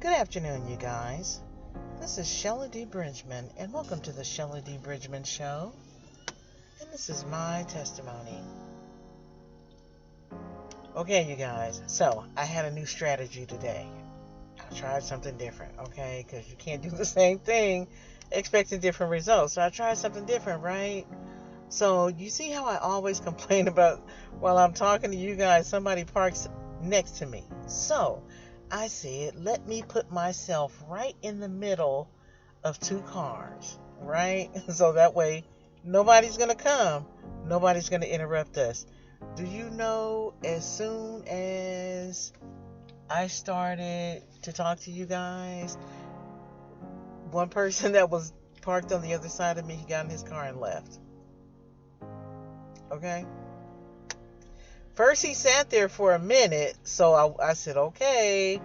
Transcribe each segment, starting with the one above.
Good afternoon, you guys. This is Shelly D. Bridgman, and welcome to the Shelly D. Bridgman Show. And this is my testimony. Okay, you guys, so I had a new strategy today. I tried something different, okay? Because you can't do the same thing expecting different results. So I tried something different, right? So you see how I always complain about while I'm talking to you guys, somebody parks next to me. So I said, let me put myself right in the middle of two cars, right? So that way nobody's going to come. Nobody's going to interrupt us. Do you know, as soon as I started to talk to you guys, one person that was parked on the other side of me, he got in his car and left. Okay? First, he sat there for a minute, so I said, okay,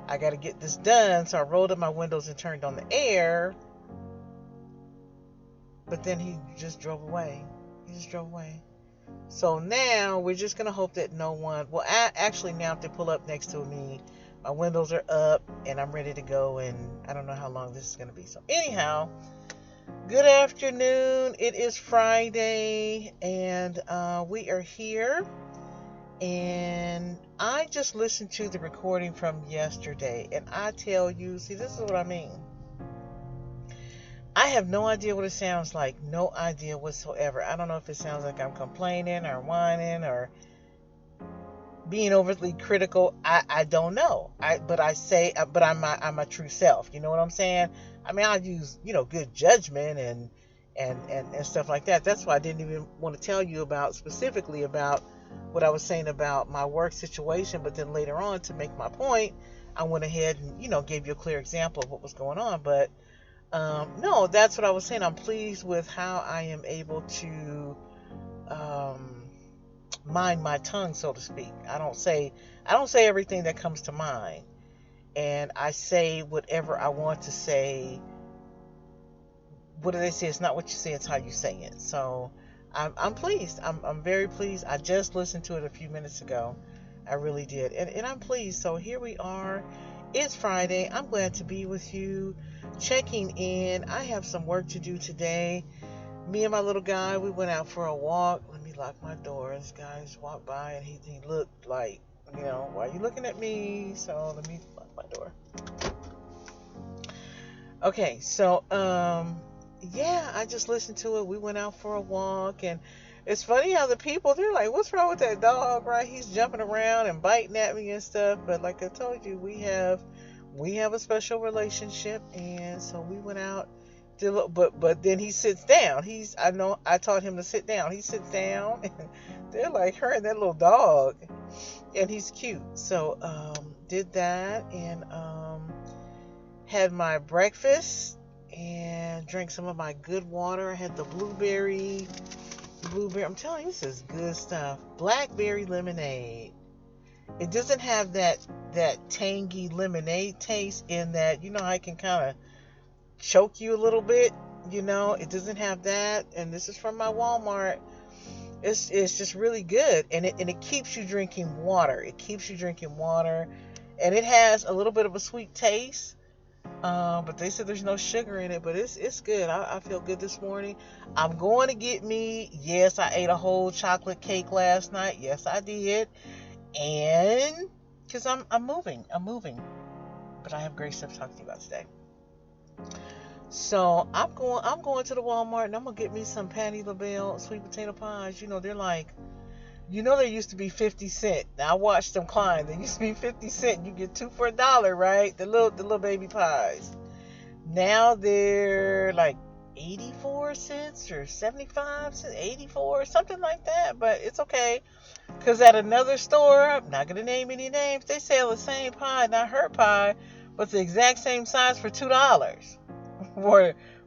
I got to get this done. So I rolled up my windows and turned on the air. But then he just drove away. So now we're just going to hope that no one, well, actually now if they pull up next to me, my windows are up and I'm ready to go, and I don't know how long this is going to be. So anyhow, good afternoon. It is Friday, and we are here. And I just listened to the recording from yesterday, and I tell you, see, this is what I mean. I have no idea what it sounds like. No idea whatsoever. I don't know if it sounds like I'm complaining or whining or being overly critical. I don't know. But I'm my true self. You know what I'm saying? I mean, I use, good judgment and stuff like that. That's why I didn't even want to tell you specifically about what I was saying about my work situation. But then later on, to make my point, I went ahead and, gave you a clear example of what was going on. But no, that's what I was saying. I'm pleased with how I am able to mind my tongue, so to speak. I don't say everything that comes to mind, and I say whatever I want to say. What do they say? It's not what you say, it's how you say it. So I'm pleased. I'm very pleased. I just listened to it a few minutes ago. I really did, and I'm pleased. So here we are. It's Friday. I'm glad to be with you, checking in. I have some work to do today. Me and my little guy, we went out for a walk. Let me lock my door. This guy just walked by, and he looked like, why are you looking at me? So let me lock my door. Okay, so yeah, I just listened to it. We went out for a walk, and it's funny how the people, they're like, what's wrong with that dog, right? He's jumping around and biting at me and stuff. But like I told you, we have a special relationship, and so we went out. But then he sits down. I taught him to sit down. He sits down, and they're like, her and that little dog, and he's cute. So did that, and had my breakfast and drank some of my good water. I had the blueberry. I'm telling you, this is good stuff. Blackberry lemonade. It doesn't have that tangy lemonade taste in that, how it can kind of choke you a little bit. It doesn't have that. And this is from my Walmart. It's just really good, and it keeps you drinking water. And it has a little bit of a sweet taste. But they said there's no sugar in it, but it's good. I feel good this morning. I'm going to get me, yes, I ate a whole chocolate cake last night. Yes, I did. And because I'm moving, but I have great stuff to talk to you about today. So I'm going to the Walmart, and I'm gonna get me some Patti LaBelle sweet potato pies. They're like, they used to be 50 cents. Now I watched them climb. They used to be 50 cents. You get two for $1, right? The little baby pies. Now they're like 84 cents or 75 cents, 84, something like that. But it's okay, because at another store, I'm not gonna name any names, they sell the same pie, not her pie, but the exact same size for $2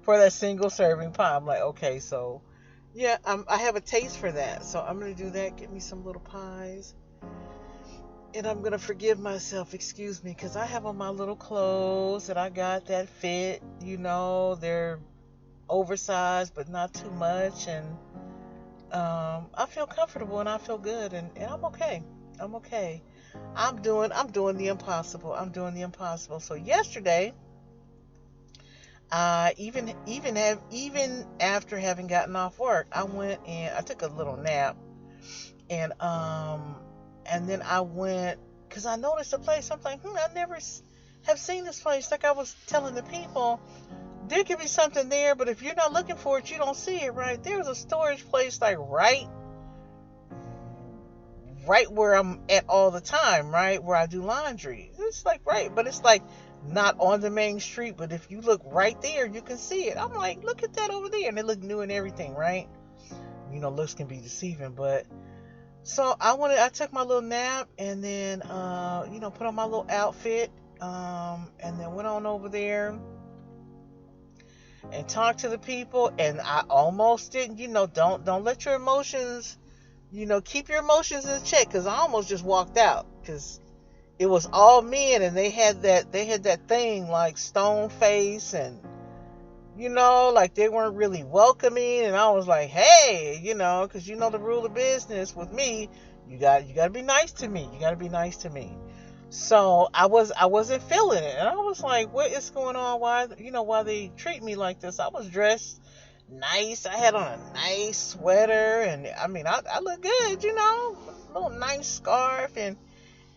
for that single serving pie. I'm like, okay, so yeah, I have a taste for that, so I'm going to do that, get me some little pies, and I'm going to forgive myself, excuse me, because I have on my little clothes that I got that fit, they're oversized, but not too much, and I feel comfortable, and I feel good, and I'm okay. I'm okay. I'm doing the impossible. I'm doing the impossible. So yesterday, even after having gotten off work, I went and I took a little nap, and then I went because I noticed the place. I'm like, I never have seen this place. Like I was telling the people, there could be something there, but if you're not looking for it, you don't see it, right? There's a storage place like right where I'm at all the time, right? Where I do laundry. It's like right, but it's like not on the main street, but if you look right there, you can see it. I'm like, look at that over there. And it looked new and everything, right? Looks can be deceiving, but so I took my little nap and then put on my little outfit, and then went on over there and talked to the people, and I almost didn't, don't let your emotions, keep your emotions in check, because I almost just walked out, because it was all men, and they had that thing like stone face, and like they weren't really welcoming, and I was like, hey, because the rule of business with me, you got to be nice to me. You got to be nice to me. So I wasn't feeling it, and I was like, what is going on? Why they treat me like this? I was dressed nice. I had on a nice sweater, and I look good, a little nice scarf and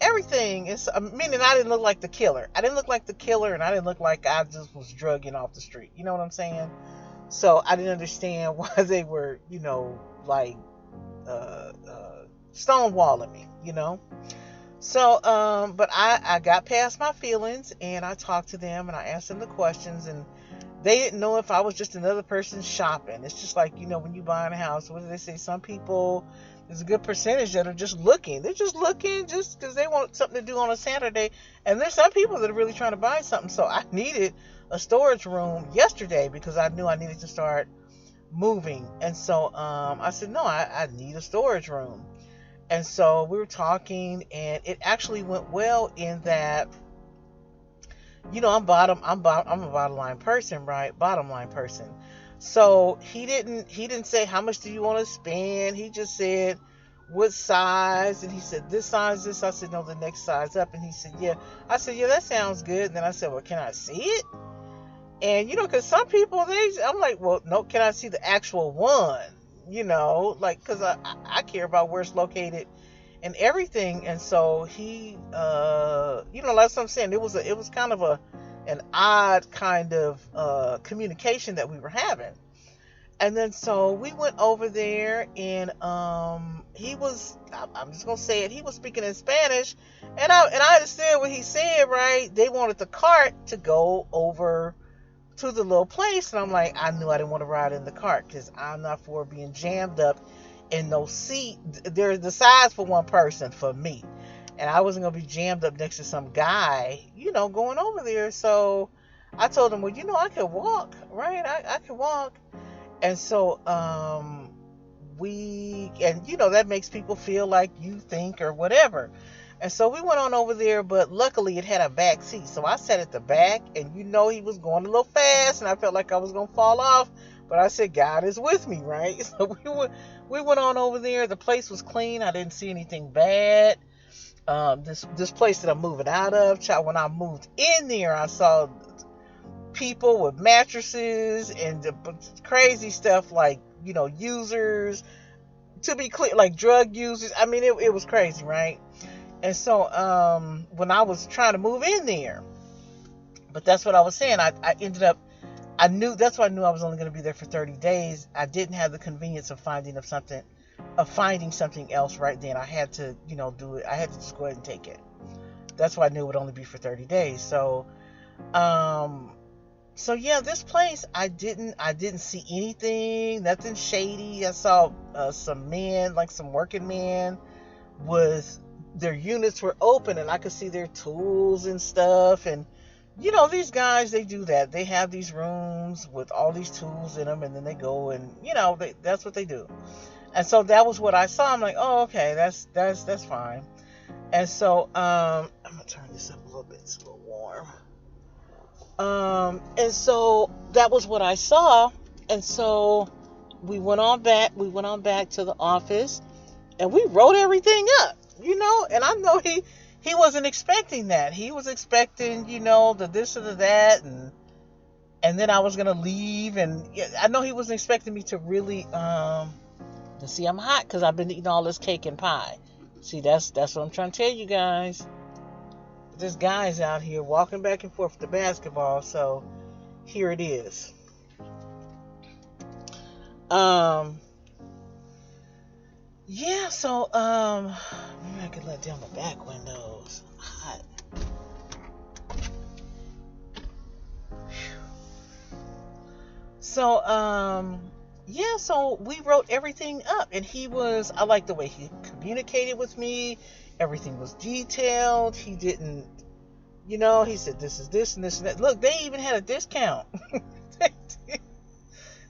everything. Meaning I didn't look like the killer. I didn't look like the killer, and I didn't look like I just was drugging off the street. You know what I'm saying? So I didn't understand why they were, like stonewalling me, So, but I got past my feelings, and I talked to them, and I asked them the questions, and they didn't know if I was just another person shopping. It's just like, when you buy a house, what do they say? Some people, there's a good percentage that are just looking. They're just looking just because they want something to do on a Saturday. And there's some people that are really trying to buy something. So I needed a storage room yesterday because I knew I needed to start moving. And so I said, no, I need a storage room. And so we were talking, and it actually went well in that, I'm a bottom line person, right? Bottom line person. So he didn't say, how much do you want to spend? He just said, what size? And he said, this size, this. I said, no, the next size up. And he said, yeah. I said, yeah, that sounds good. And then I said, well, can I see it? And, because some people, I'm like, well, no, can I see the actual one? Because I care about where it's located and everything. And so he, like I'm saying, it was kind of an odd kind of communication that we were having. And then so we went over there, and he was, I'm just gonna say it, he was speaking in Spanish, and I understood what he said, right? They wanted the cart to go over to the little place, and I'm like, I knew I didn't want to ride in the cart, because I'm not for being jammed up in no seat. There's the size for one person for me, and I wasn't gonna be jammed up next to some guy, going over there. So I told him, well, I could walk, right? I could walk. And so that makes people feel like you think or whatever. And so we went on over there, but luckily it had a back seat. So I sat at the back, and he was going a little fast, and I felt like I was going to fall off. But I said, God is with me, right? So we went on over there. The place was clean. I didn't see anything bad. This place that I'm moving out of, child, when I moved in there, I saw people with mattresses and crazy stuff like, users, to be clear, like drug users. It was crazy, right? And so when I was trying to move in there, but that's what I was saying, I ended up, that's why I knew I was only going to be there for 30 days. I didn't have the convenience of finding something else right then. I had to, do it. I had to just go ahead and take it. That's why I knew it would only be for 30 days. So yeah, this place, I didn't see anything, nothing shady. I saw some men, like some working men, with their units were open, and I could see their tools and stuff. And these guys, they do that. They have these rooms with all these tools in them, and then they go and that's what they do. And so that was what I saw. I'm like, oh, okay, that's fine. And so I'm gonna turn this up a little bit. It's a little warm. And so that was what I saw. And so we went on back to the office, and we wrote everything up. And I know he wasn't expecting that. He was expecting, the this or the that, and then I was gonna leave, and I know he wasn't expecting me to really to see I'm hot because I've been eating all this cake and pie. See, that's what I'm trying to tell you guys. There's guys out here walking back and forth with the basketball, so here it is. Um, yeah, so maybe I could let down the back windows. Hot. So yeah, so we wrote everything up, and I like the way he communicated with me. Everything was detailed. He didn't, he said this is this and this and that. Look, they even had a discount.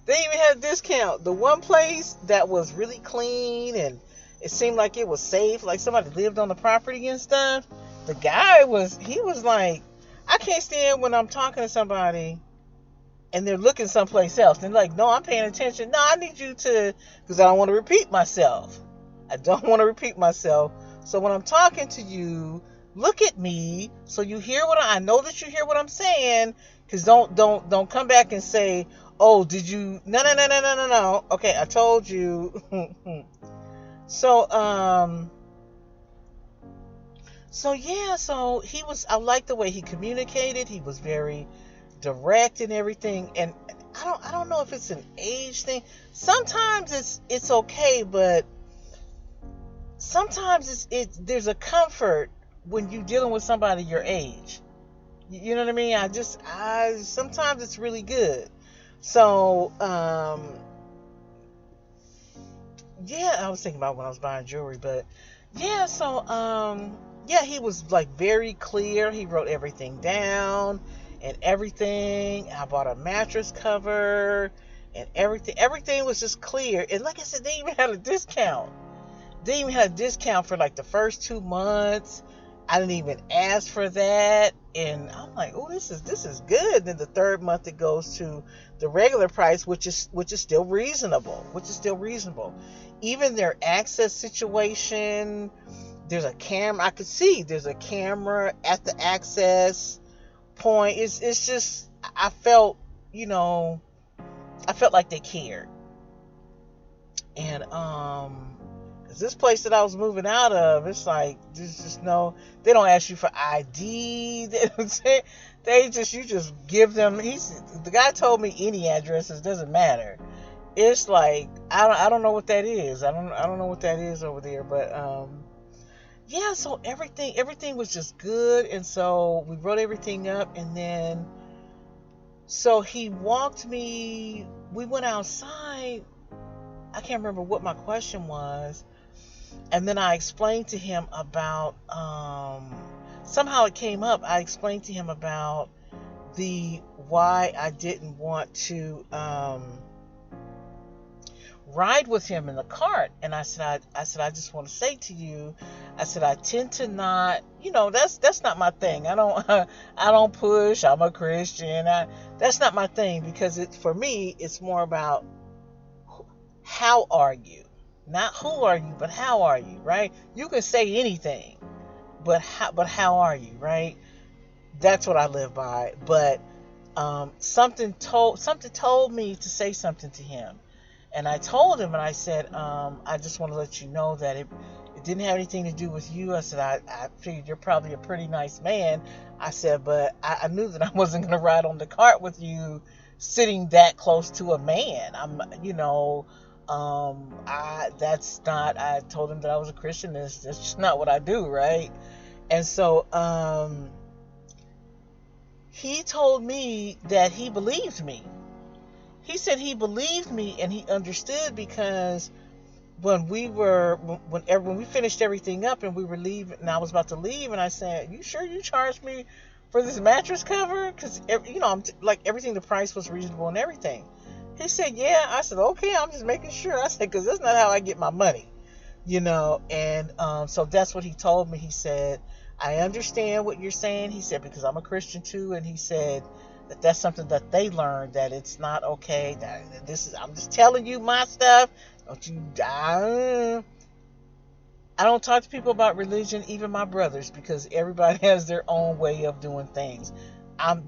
They even had a discount. The one place that was really clean and it seemed like it was safe, like somebody lived on the property and stuff. The guy he was like, I can't stand when I'm talking to somebody and they're looking someplace else. And like, no, I'm paying attention. No, I need you to, because I don't want to repeat myself. I don't want to repeat myself. So when I'm talking to you, look at me so you hear I know that you hear what I'm saying. Because don't come back and say, oh, did you? No. Okay, I told you. So yeah, so I liked the way he communicated. He was very direct and everything. And I don't know if it's an age thing. Sometimes it's okay, but sometimes there's a comfort when you're dealing with somebody your age. You know what I mean? Sometimes it's really good. So, yeah, I was thinking about when I was buying jewelry, but yeah, so, yeah, he was like very clear. He wrote everything down and everything. I bought a mattress cover and everything was just clear. And like I said, they even had a discount. They even had a discount for like the first 2 months. I didn't even ask for that, and I'm like, oh, this is good. Then the third month it goes to the regular price, which is still reasonable. Even their access situation, there's a camera. I could see there's a camera at the access point. It's just I felt like they cared, and this place that I was moving out of, it's like there's just they don't ask you for ID. You just give them. The guy told me any addresses doesn't matter. It's like I don't know what that is. I don't know what that is over there, but yeah. So everything was just good, and so we wrote everything up, and then so he walked me. We went outside. I can't remember what my question was. And then I explained to him about, somehow it came up. I explained to him about why I didn't want to ride with him in the cart. And I said, I just want to say to you, I said, I tend to not, that's not my thing. I don't push. I'm a Christian. That's not my thing, because for me, it's more about how are you? Not who are you, but how are you, right? You can say anything, but how are you, right? That's what I live by. But something told me to say something to him, and I told him, and I said, I just want to let you know that it didn't have anything to do with you. I said, I figured you're probably a pretty nice man. I said, but I knew that I wasn't going to ride on the cart with you sitting that close to a man. I told him that I was a Christian. That's just not what I do, right? And so he told me that he believed me. He said he believed me and he understood, because when we finished everything up and we were leaving, and I was about to leave, and I said, you sure you charged me for this mattress cover? Because I'm like, everything, the price was reasonable and everything. He said, yeah. I said, okay, I'm just making sure. I said, because that's not how I get my money, and so that's what he told me. He said, I understand what you're saying. He said, because I'm a Christian too, and he said that's something that they learned, that it's not okay, that I'm just telling you my stuff. Don't you I I don't talk to people about religion, even my brothers, because everybody has their own way of doing things.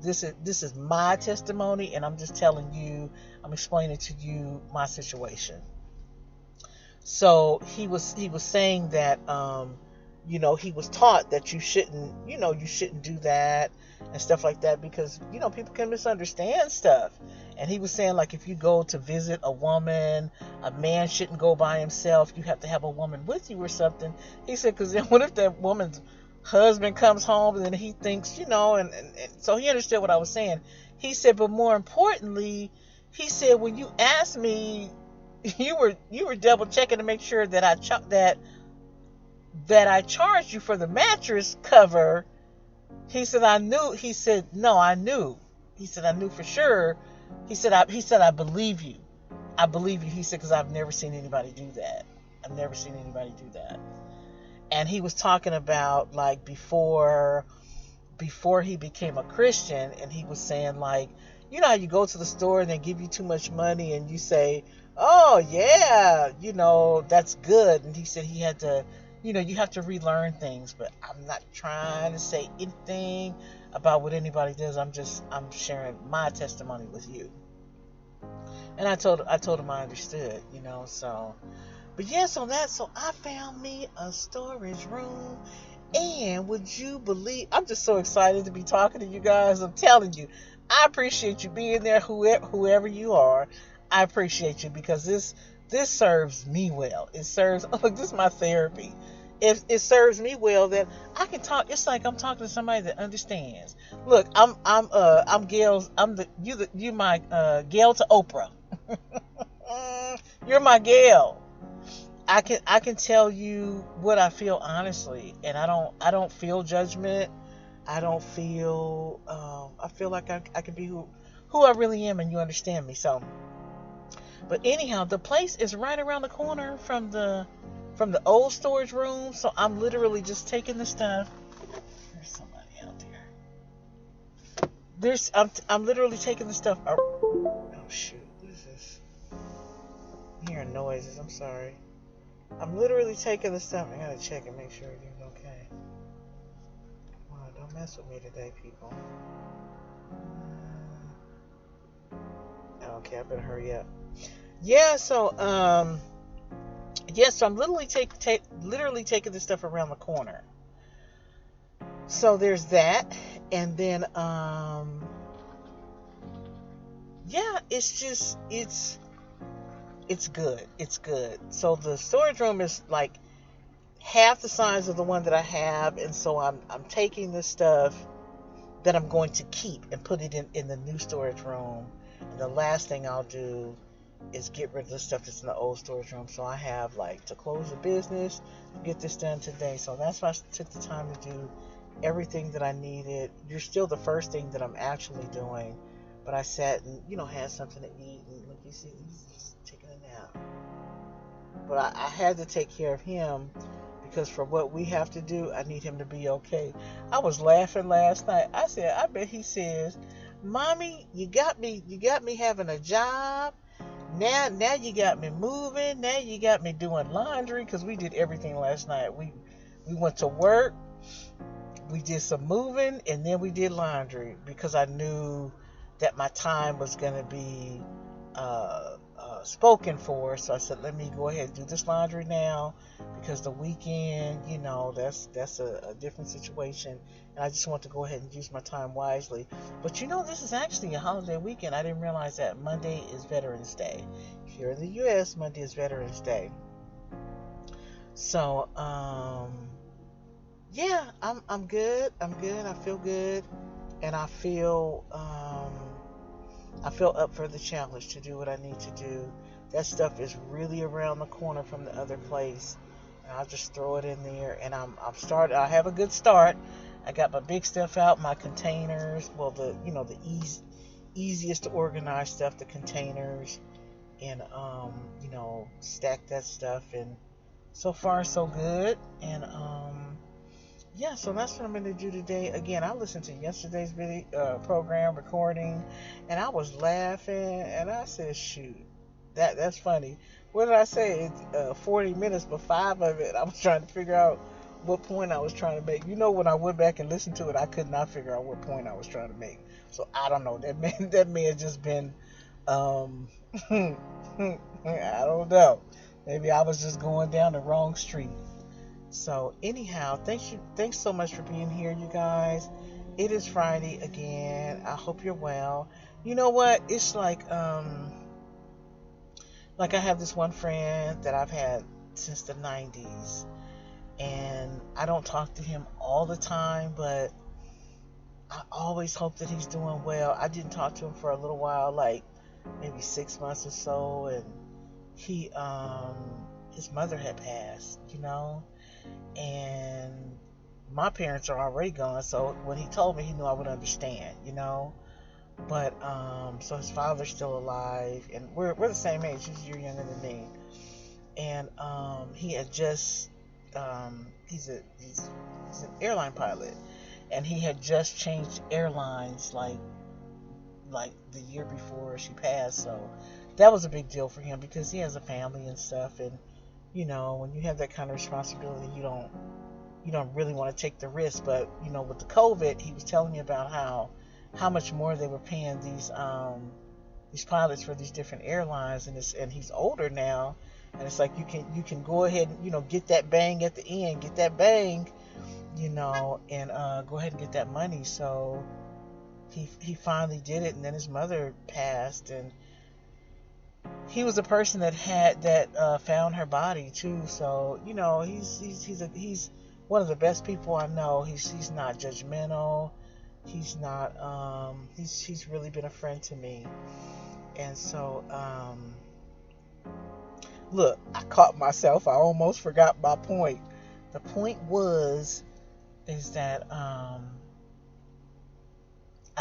This is my testimony, and I'm just telling you, I'm explaining to you my situation. So he was saying that he was taught that you shouldn't do that and stuff like that, because people can misunderstand stuff. And he was saying, like, if you go to visit a woman, a man shouldn't go by himself. You have to have a woman with you or something. He said, because then what if that woman's husband comes home and then he thinks, and so he understood what I was saying. He said, but more importantly, he said, when you asked me, you were double checking to make sure that I charged you for the mattress cover. He said, I knew. He said, no, I knew. He said, I knew for sure. He said, I believe you. I believe you. He said, because I've never seen anybody do that. I've never seen anybody do that. And he was talking about, like, before he became a Christian, and he was saying, like, how you go to the store and they give you too much money and you say, oh yeah, that's good. And he said he had to, you have to relearn things. But I'm not trying to say anything about what anybody does. I'm sharing my testimony with you. And I told him I understood, so. But yeah, so I found me a storage room. And would you believe, I'm just so excited to be talking to you guys. I'm telling you, I appreciate you being there, whoever you are. I appreciate you, because this serves me well. It serves, look, this is my therapy. It serves me well that I can talk. It's like I'm talking to somebody that understands. Look, I'm Gail's. You my Gail to Oprah. You're my Gail. I can tell you what I feel honestly, and I don't feel judgment. I don't feel. I feel like I can be who I really am, and you understand me. So, but anyhow, the place is right around the corner from the old storage room. So I'm literally just taking the stuff. There's somebody out there. I'm literally taking the stuff. Oh shoot! What is this? I'm hearing noises. I'm sorry. I'm literally taking the stuff. I gotta check and make sure everything's okay. Come on, don't mess with me today, people. Okay, I better hurry up. Yeah, so I'm literally taking this stuff around the corner. So there's that, and then it's good. It's good. So the storage room is like half the size of the one that I have, and so I'm taking the stuff that I'm going to keep and put it in the new storage room. And the last thing I'll do is get rid of the stuff that's in the old storage room. So I have, like, to close the business, to get this done today. So that's why I took the time to do everything that I needed. You're still the first thing that I'm actually doing. But I sat and, had something to eat. And look, you see, he's taking a nap. But I had to take care of him, because for what we have to do, I need him to be okay. I was laughing last night. I said, I bet he says, Mommy, you got me having a job. Now you got me moving. Now you got me doing laundry, because we did everything last night. We went to work. We did some moving, and then we did laundry, because I knew that my time was going to be spoken for. So I said, let me go ahead and do this laundry now, because the weekend, that's a different situation, and I just want to go ahead and use my time wisely. But this is actually a holiday weekend. I didn't realize that Monday is Veterans Day. Here in the U.S., Monday is Veterans Day. So I'm good. I feel good, and I feel up for the challenge to do what I need to do. That stuff is really around the corner from the other place, and I'll just throw it in there. And I'm started. I have a good start. I got my big stuff out, my containers. Well, the easiest to organize stuff, the containers, and stack that stuff. And so far so good. And so that's what I'm going to do today. Again, I listened to yesterday's video program recording, and I was laughing, and I said, shoot, that's funny. what did I say? 40 minutes, but 5 of it I was trying to figure out what point I was trying to make. When I went back and listened to it, I could not figure out what point I was trying to make. So I don't know. That may have just been, um, I don't know. Maybe I was just going down the wrong street. So anyhow, thanks so much for being here, you guys. It is Friday again. I hope you're well. You know what? It's like I have this one friend that I've had since the 90s, and I don't talk to him all the time, but I always hope that he's doing well. I didn't talk to him for a little while, like maybe 6 months or so, and he his mother had passed, and my parents are already gone, so when he told me, he knew I would understand. But so his father's still alive, and we're the same age. He's a year younger than me, and he had just he's an airline pilot, and he had just changed airlines like the year before she passed. So that was a big deal for him because he has a family and stuff, and when you have that kind of responsibility, you don't really want to take the risk. But with the COVID, he was telling me about how much more they were paying these pilots for these different airlines, and he's older now, and it's like you can go ahead and get that bang at the end, get that bang, and go ahead and get that money. So he finally did it, and then his mother passed, and he was a person that found her body too. So he's one of the best people I know. He's not judgmental. He's not he's really been a friend to me. And so look, I caught myself. I almost forgot my point. The point is that I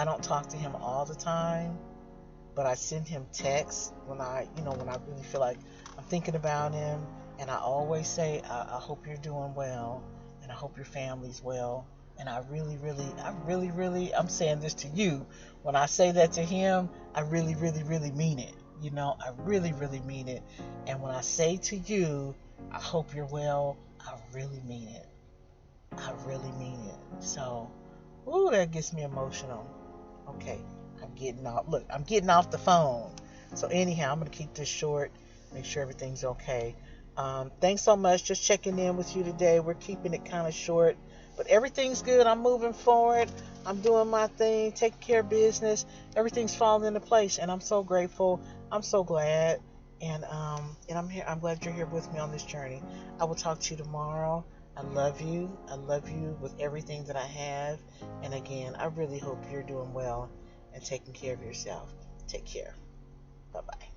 don't talk to him all the time, but I send him texts when I really feel like I'm thinking about him, and I always say I hope you're doing well, and I hope your family's well. And I really, I'm saying this to you. When I say that to him, I really, really mean it. I really, really mean it. And when I say to you, I hope you're well, I really mean it. I really mean it. So, that gets me emotional. Okay, I'm getting off the phone. So anyhow, I'm going to keep this short, make sure everything's okay. Thanks so much. Just checking in with you today. We're keeping it kind of short, but everything's good. I'm moving forward. I'm doing my thing, taking care of business. Everything's falling into place, and I'm so grateful. I'm so glad, and I'm here. I'm glad you're here with me on this journey. I will talk to you tomorrow. I love you. I love you with everything that I have. And again, I really hope you're doing well and taking care of yourself. Take care. Bye-bye.